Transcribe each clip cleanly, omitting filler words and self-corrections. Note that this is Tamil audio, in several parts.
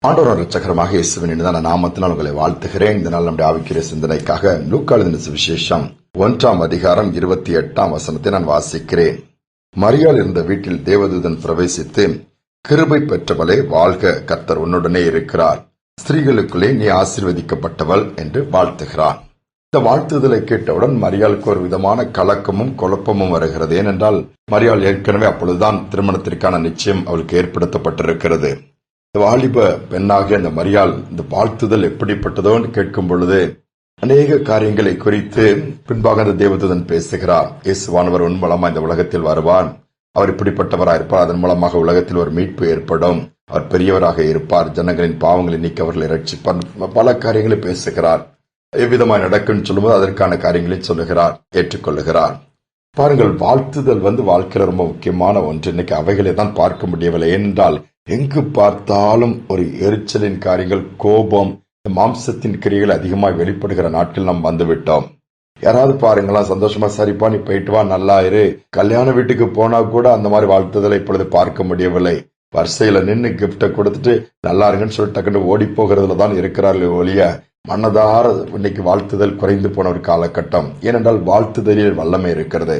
ஆண்டவர் இரட்சகரமாக இயேசுவின் இனிதான நாமத்தினால் உங்களை வாழ்த்துகிறேன். இந்த நாள் நம்முடைய ஆவிக்குரிய சிந்தனைக்காக லூக்கா எழுதின சுவிசேஷம் 1 அதிகாரம் 28 நான் வாசிக்கிறேன். மரியாள் இருந்த வீட்டில் தேவதூதன் பிரவேசித்து, கிருபை பெற்றவளே வாழ்க, கர்த்தர் உன்னுடனே இருக்கிறார், ஸ்திரீகளுக்குள்ளே நீ ஆசீர்வதிக்கப்பட்டவள் என்று வாழ்த்துகிறான். இந்த வாழ்த்துதலை கேட்டவுடன் மரியாளுக்கு ஒரு விதமான கலக்கமும் குழப்பமும் வருகிறது. ஏனென்றால் மரியாள் ஏற்கனவே அப்பொழுதுதான் திருமணத்திற்கான நிச்சயம் அவளுக்கு ஏற்படுத்தப்பட்டிருக்கிறது. வாலிப பெண்ணாகிய அந்த மரியாள் இந்த வாழ்த்துதல் எப்படிப்பட்டதோன்னு கேட்கும் பொழுது அநேக காரியங்களை குறித்து பின்பாக அந்த தேவதூதன் பேசுகிறார். இயேசுவானவர் உண்மூலமா இந்த உலகத்தில் வருவார், அவர் இப்படிப்பட்டவராக இருப்பார், அதன் மூலமாக உலகத்தில் ஒரு மீட்பு ஏற்படும், அவர் பெரியவராக இருப்பார், ஜனங்களின் பாவங்களை நீக்கி அவர்களை ரட்சிப்பார், பல காரியங்களை பேசுகிறார். எவ்விதமாய் நடக்கும் சொல்லும்போது அதற்கான காரியங்களை சொல்லுகிறார், ஏற்றுக்கொள்ளுகிறார். பாருங்கள், வாழ்த்துதல் வாழ்க்கையில ரொம்ப முக்கியமான ஒன்று. இன்னைக்கு அவைகளை தான் பார்க்க முடியவில்லை. ஏனென்றால் எங்கு பார்த்தாலும் ஒரு எரிச்சலின் காரியங்கள், கோபம், மாம்சத்தின் கிரியைகள் அதிகமாக வெளிப்படுகிற நாட்கள் நாம் வந்துவிட்டோம். யாராவது பாருங்களா, சந்தோஷமா சரிப்பா நீ போயிட்டு வா, நல்லா இரு. கல்யாண வீட்டுக்கு போனா கூட அந்த மாதிரி வாழ்த்துதலை இப்பொழுது பார்க்க முடியவில்லை. வரிசையில நின்று கிஃப்ட கொடுத்துட்டு நல்லா இருங்கன்னு சொல்லிட்டு டக்குன்னு ஓடி போகிறதுல தான் இருக்கிறார்கள் ஒழிய மனதார இன்னைக்கு வாழ்த்துதல் குறைந்து போன ஒரு காலகட்டம். ஏனென்றால் வாழ்த்துதலில் வல்லமை இருக்கிறது.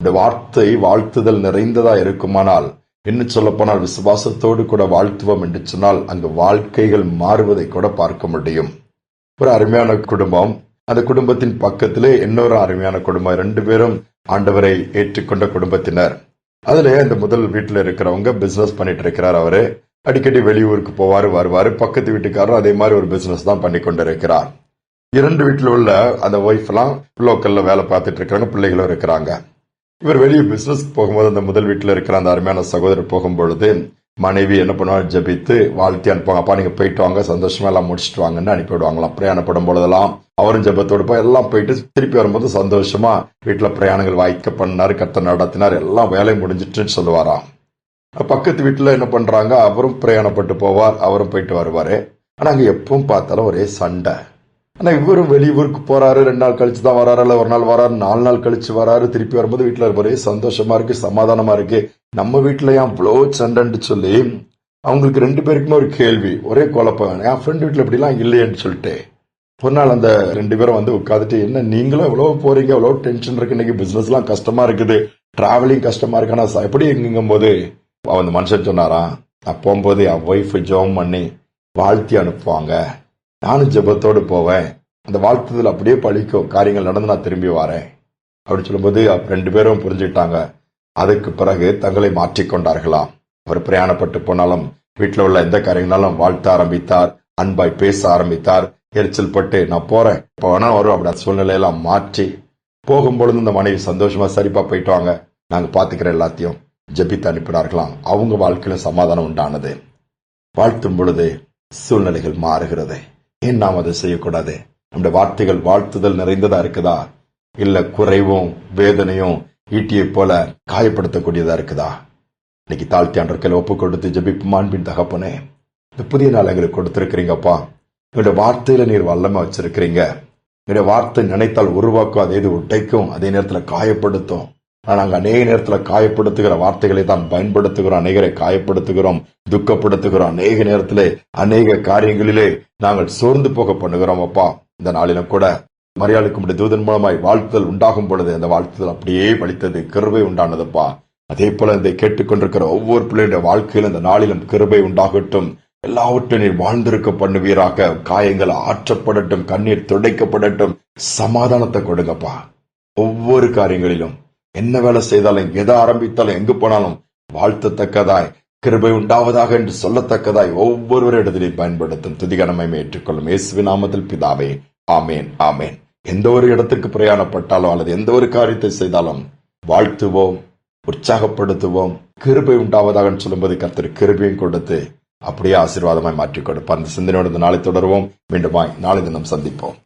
இந்த வார்த்தை வாழ்த்துதல் நிறைந்ததா இருக்குமானால், இன்னும் சொல்ல போனால் விசுவாசத்தோடு கூட வாழ்த்துவோம் என்று சொன்னால் அங்கு வாழ்க்கைகள் மாறுவதை கூட பார்க்க முடியும். ஒரு அருமையான குடும்பம், அந்த குடும்பத்தின் பக்கத்திலே இன்னொரு அருமையான குடும்பம், 2 பேரும் ஆண்டவரை ஏற்றுக்கொண்ட குடும்பத்தினர். அதுல அந்த முதல் வீட்டுல இருக்கிறவங்க பிசினஸ் பண்ணிட்டு இருக்கிறார். அவரு அடிக்கடி வெளியூருக்கு போவாரு வருவாரு. பக்கத்து வீட்டுக்காரரும் அதே மாதிரி ஒரு பிசினஸ் தான் பண்ணி கொண்டு இருக்கிறார். 2 வீட்டுல உள்ள அந்த ஒய்ஃப் எல்லாம் லோக்கல்ல வேலை பார்த்துட்டு இருக்கிறாங்க, பிள்ளைகளும் இருக்கிறாங்க. இவர் வெளியே பிசினஸ் போகும்போது அந்த முதல் வீட்டுல இருக்கிற அந்த அருமையான சகோதரர் போகும்பொழுது மனைவி என்ன பண்ணுவாங்க, ஜபித்து வாழ்த்தி அனுப்புவாங்க. அப்பா நீங்க போயிட்டு வாங்க, சந்தோஷமா எல்லாம் முடிச்சுட்டு வாங்கன்னு அனுப்பிவிடுவாங்களாம். பிரயாணப்படும் பொழுதெல்லாம் அவரும் ஜபத்தோடு போய் எல்லாம் போயிட்டு திருப்பி வரும்போது சந்தோஷமா வீட்டுல பிரயாணங்கள் வாய்க்க பண்ணாரு, கர்த்தர் நடத்தினார், எல்லாம் வேலை முடிஞ்சிட்டுன்னு சொல்லுவாராம். பக்கத்து வீட்டுல என்ன பண்றாங்க, அவரும் பிரயாணப்பட்டு போவார், அவரும் போயிட்டு வருவாரு. ஆனா அங்க எப்பவும் பார்த்தாலும் ஒரே சண்டை. ஆனா இவரும் வெளியூருக்கு போறாரு, 2 நாள் கழிச்சு தான் வராரு, இல்ல 1 நாள் வராரு, 4 நாள் கழிச்சு வராரு. திருப்பி வரும்போது வீட்டுல ஒரே சந்தோஷமா இருக்கு, சமாதானமா இருக்கு. நம்ம வீட்டுல ஏன் இவ்வளோ சண்டைன்னு சொல்லி அவங்களுக்கு 2 பேருக்குமே ஒரு கேள்வி, ஒரே குழப்பம். என் ஃப்ரெண்ட் வீட்டுல இப்படிலாம் இல்லையேன்னு சொல்லிட்டு ஒரு நாள் அந்த 2 பேரும் உட்காந்துட்டு, என்ன நீங்களும் எவ்வளவு போறீங்க, எவ்வளவு டென்ஷன் இருக்கு, இன்னைக்கு பிசினஸ் எல்லாம் கஷ்டமா இருக்குது, டிராவலிங் கஷ்டமா இருக்கு, ஆனா எப்படி எங்கும் போது அவன் மனுஷன் சொன்னாராம், நான் போகும்போது என் ஒய்ஃப் ஜெபம் பண்ணி வாழ்த்தி அனுப்புவாங்க, நானும் ஜெபத்தோடு போவேன், அந்த வாழ்த்துதல் அப்படியே பழிக்கும், காரியங்கள் நடந்து நான் திரும்பி வரேன் அப்படின்னு சொல்லும்போது 2 பேரும் புரிஞ்சுக்கிட்டாங்க. அதுக்கு பிறகு தங்களை மாற்றிக்கொண்டார்களாம். அவர் பிரயாணப்பட்டு போனாலும் வீட்டில் உள்ள எந்த காரியங்களாலும் வாழ்த்த ஆரம்பித்தார், அன்பாய் பேச ஆரம்பித்தார். எரிச்சல் பட்டு நான் போறேன் இப்போ வேணா வரும் அப்படி சூழ்நிலையெல்லாம் மாற்றி போகும்பொழுது இந்த மனைவி சந்தோஷமா சரிப்பா போயிட்டு வாங்க, நாங்க பாத்துக்கிற எல்லாத்தையும் ஜெபித்து அனுப்பினார்களாம். அவங்க வாழ்க்கையில சமாதானம் உண்டானது. வாழ்த்தும் பொழுது சூழ்நிலைகள் மாறுகிறது. ஏன் நாம் அதை செய்யக்கூடாது? நம்முடைய வார்த்தைகள் வாழ்த்துதல் நிறைந்ததா இருக்குதா, இல்ல குறைவும் வேதனையும் ஈட்டியை போல காயப்படுத்தக்கூடியதா இருக்குதா? இன்னைக்கு தாழ்த்தி ஆண்டவர்களை ஒப்பு கொடுத்து ஜெபிப்பும். அன்பின் தகப்பனே, இந்த புதிய நாள் எங்களுக்கு கொடுத்திருக்கிறீங்கப்பா. என்னுடைய வார்த்தையில நீர் வல்லமை வச்சிருக்கிறீங்க. என்னுடைய வார்த்தை நினைத்தால் உருவாக்கும், அதே இது உடைக்கும், அதே நேரத்தில் காயப்படுத்தும். நாங்கள் அநேக நேரத்தில் காயப்படுத்துகிற வார்த்தைகளை தான் பயன்படுத்துகிறோம், அநேகரை காயப்படுத்துகிறோம், துக்கப்படுத்துகிறோம், அநேக நேரத்திலே அநேக காரியங்களிலே நாங்கள் சோர்ந்து போக பண்ணுகிறோம். அப்பா, இந்த நாளிலும் கூட மரியாளுக்கு தூதன் மூலமாய் வாழ்த்துதல் உண்டாகும் பொழுது அந்த வாழ்த்துதல் அப்படியே வலித்தது, கிருபை உண்டானதுப்பா. அதே போல இதை கேட்டுக்கொண்டிருக்கிற ஒவ்வொரு பிள்ளைகளுடைய வாழ்க்கையிலும் இந்த நாளிலும் கிருபை உண்டாகட்டும். எல்லாவற்றையும் நீர் வாழ்ந்திருக்க பண்ணுவீராக. காயங்கள் ஆற்றப்படட்டும், கண்ணீர் துடைக்கப்படட்டும், சமாதானத்தை கொடுங்கப்பா. ஒவ்வொரு காரியங்களிலும் என்ன வேலை செய்தாலும், எதை ஆரம்பித்தாலும், எங்கு போனாலும் வாழ்த்தத்தக்கதாய், கிருபை உண்டாவதாக என்று சொல்லத்தக்கதாய் ஒவ்வொருவரும் இடத்திலே பயன்படுத்தும். துதிகனமை ஏற்றுக்கொள்ளும் இயேசுவின் நாமத்தில் பிதாவே, ஆமேன் ஆமேன். எந்த ஒரு இடத்துக்கு பிரயாணப்பட்டாலும் அல்லது எந்த ஒரு காரியத்தை செய்தாலும் வாழ்த்துவோம், உற்சாகப்படுத்துவோம். கிருபை உண்டாவதாக சொல்லும்போது கர்த்தர் கிருபையும் கொடுத்து அப்படியே ஆசீர்வாதமாய் மாற்றிக் கொடுப்பார். அந்த சிந்தனையோடு நாளை தொடருவோம். மீண்டுமாய் நாளை தினம் சந்திப்போம்.